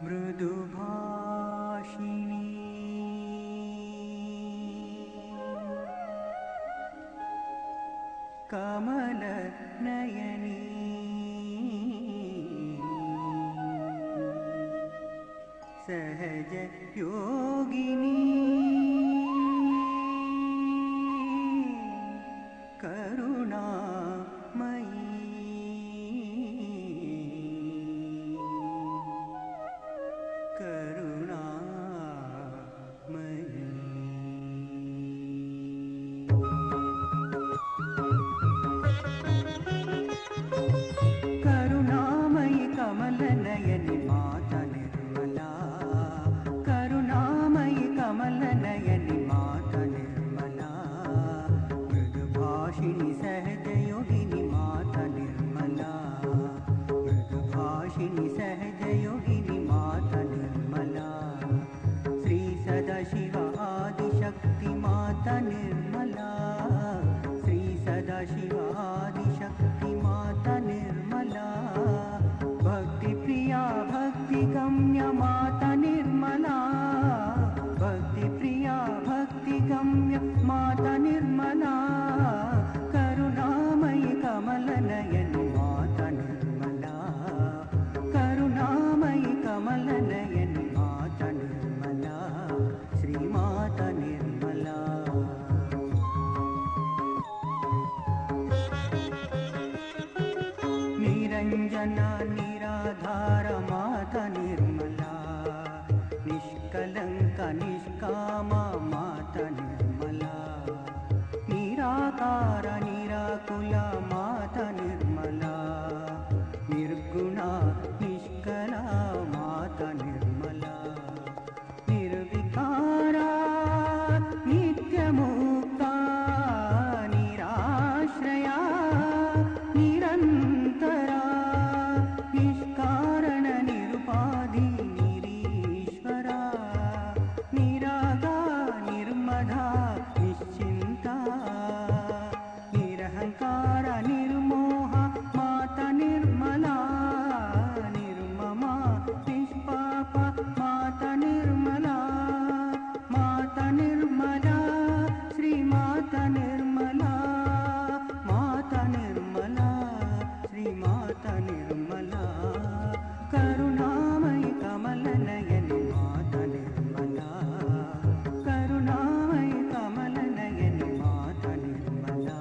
मृदुभाषिणी कमलनयनी सहज योगिनी करुणामयी करुणामयी कमलनयनि माता निर्मला करुणामयी कमलनयनि माता निर्मला मृदुभाषिणी सहजयोगिनी माता निर्मला मृदुभाषिणी सहजयोगिनी माता निर्मला श्री सदाशिव आदिशक्ति माता निर्मला श्री सदाशिव आदिशक्ति माता निर्मला भक्ति प्रिया भक्ति गम्य माता निर्मला भक्ति प्रिया भक्ति गम्य माता निर्मला करुणामयी कमलनयनि माता निर्मला करुणामयी कमलनयनि माता निर्मला श्री माता निर्मला निरंजना निराधार माता निर्मला निष्कलंक निष्कामा माता निर्मला निराकार निराकुला माता निर्मला निर्गुणा निष्कला माता निर्मला निर्विकारा नित्यमुक्ता निराश्रया निरंतरा निष्कारण निरुपाधि निरीश्वरा निरागा निर्मधा निश्चिंता निरहंकार निर्मोह माता निर्मला निर्ममा निष्पाप माता निर्मला श्री माता निर्मला माता निर्मला श्री माता निर्मला करुणामयी कमलनयनि माता निर्मला करुणामयी कमलनयनि माता निर्मला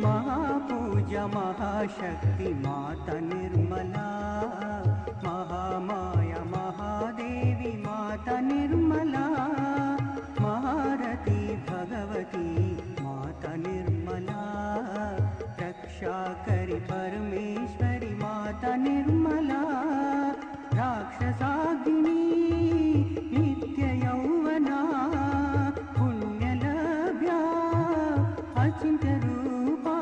महापूजा महाशक्ति माता निर्मला महामाया महादेवी माता निर्मला महारती भगवती माता निर्मला रक्षाकरी परमेश्वरी माता निर्मला राक्षसाग्नि नित्य यौवना पुण्यलभ्या अचिंत्य रूपा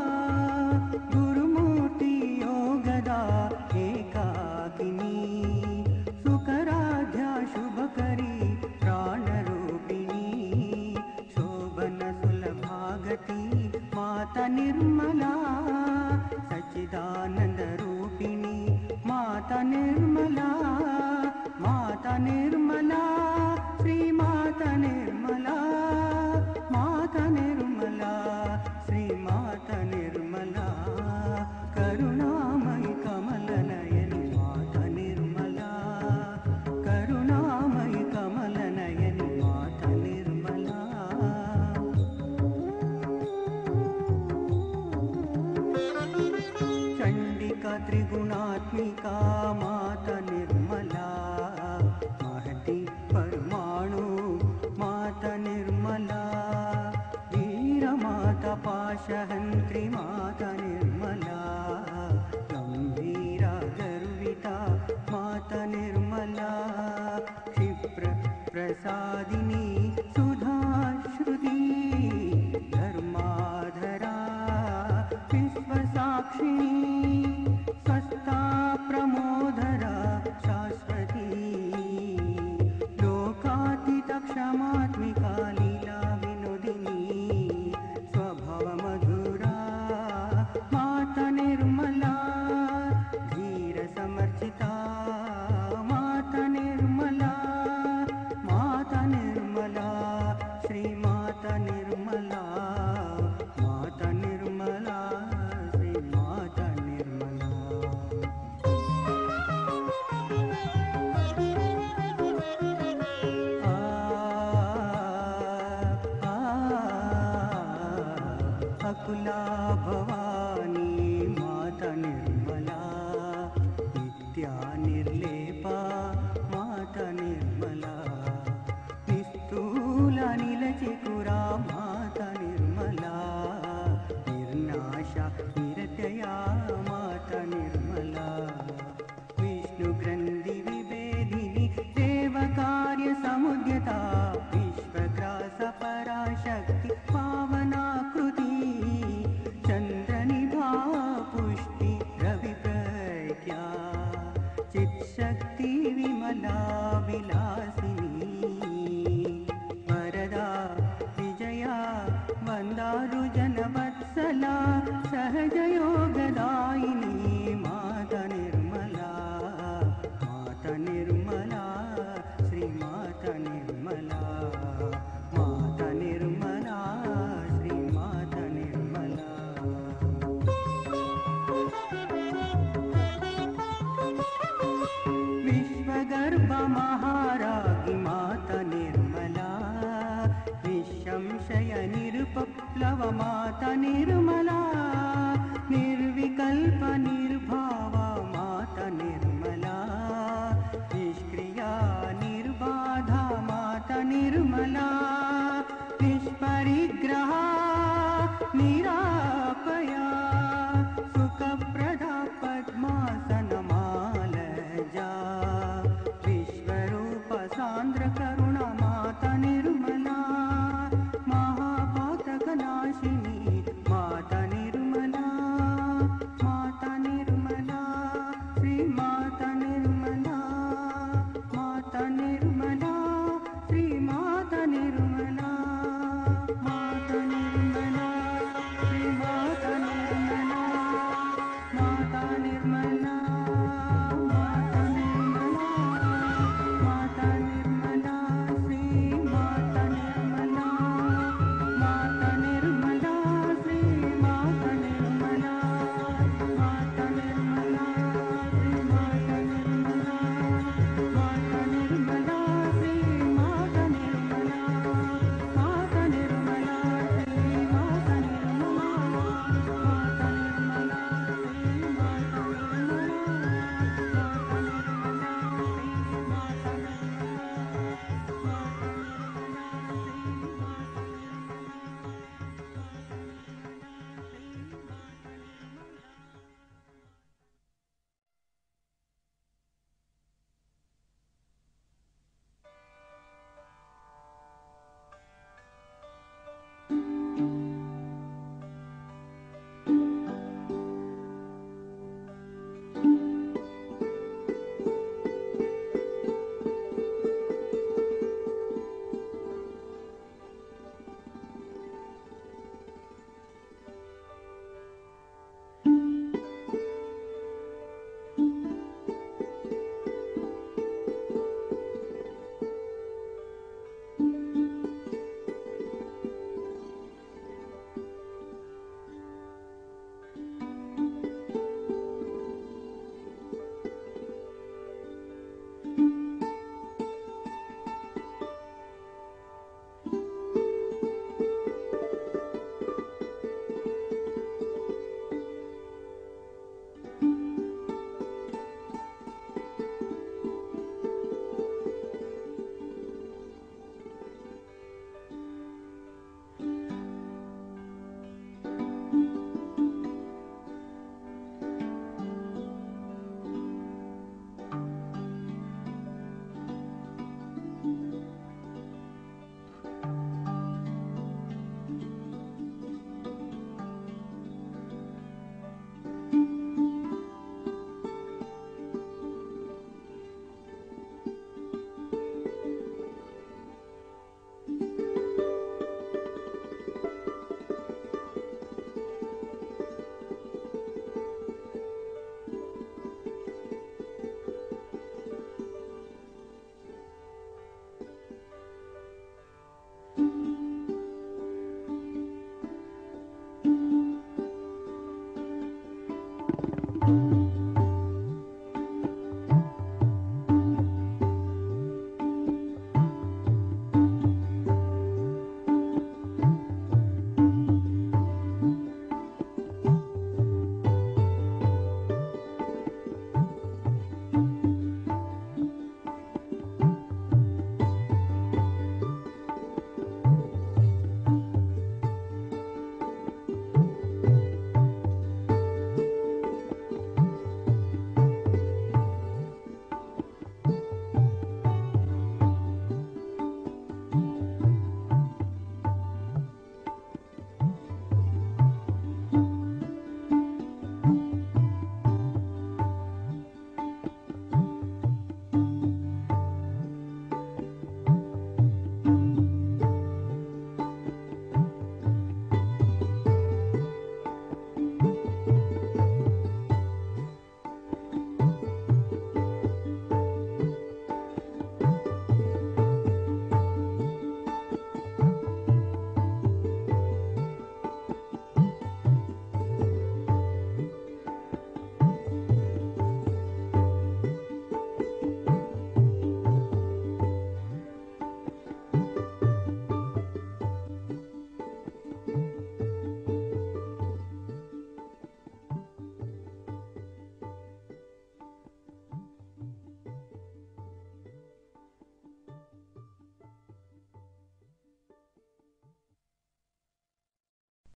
गुरुमूर्ति योगदा एकाकिनी सुकराध्या शुभकरी प्राणरूपिणी शोभन सुलभागति माता निर्मला सच्चिदानंद रूपिणी माता निर्मला श्री माता निर्मला श्री माता निर्मला करुणामयी कमलनयनि माता निर्मला करुणामयी कमलनयनि माता निर्मला चंडिका त्रिगुणात्मिका माता निर्मला महती परमाणु माता निर्मला वीर माता पाशहंत्री माता निर्मला गंभीरा गर्विता माता निर्मला क्षिप्र प्रसादिनी सुधाश्रुति धर्माधरा विश्वसाक्षिणी स्वस्था प्रमोदरा शाश्वती लोकातीत क्षमात्मिका लीला विनोदिनी स्वभाव मधुरा भवानी माता निर्मला, नित्या निर्लेपा माता निर्मला, निस्तूला नीलचिकुरा माता निर्मला, निर्नाशा निरतया माता निर्मला, विष्णुग्रन्थि विभेदिनी देवकार्य समुद्यता, विश्वग्रास पराशक्ति पावनाकृति, चन्द्रनिभा पुष्टि रविप्रज्ञा, चित्शक्ति विमला विलासिनी, वरदा विजया वन्दारुजनवत्सला, सहजयोगदायिनी माता निर्मला, माता निर्मला, श्रीमाता निर्मला, माता निर्मला, श्रीमाता निर्मला। विश्वगर्भ महाराज्ञी माता निर्मला, निःसंशय निरुपप्लव माता निर्मला, निर्विकल्प निर्भावा माता निर्मला, निष्क्रिया निर्बाधा माता निर्मला, निष्परिग्रहा निरापया, सुखप्रदा पद्मासनमालजा, विश्वरूप सान्द्र करुणा माता निर्मला, महापातकनाशिनी माता निर्मला, माता निर्मला, श्रीमाता निर्मला, माता निर्मला, श्रीमाता निर्मला, माता निर्मला, श्रीमाता निर्मला, माता निर्मला, माता निर्मला, माता निर्मला, श्रीमाता निर्मला, माता निर्मला, श्रीमाता निर्मला, माता निर्मला, श्रीमाता निर्मला, माता निर्मला, श्रीमाता निर्मला, माता निर्मला, श्रीमाता निर्मला, माता निर्मला,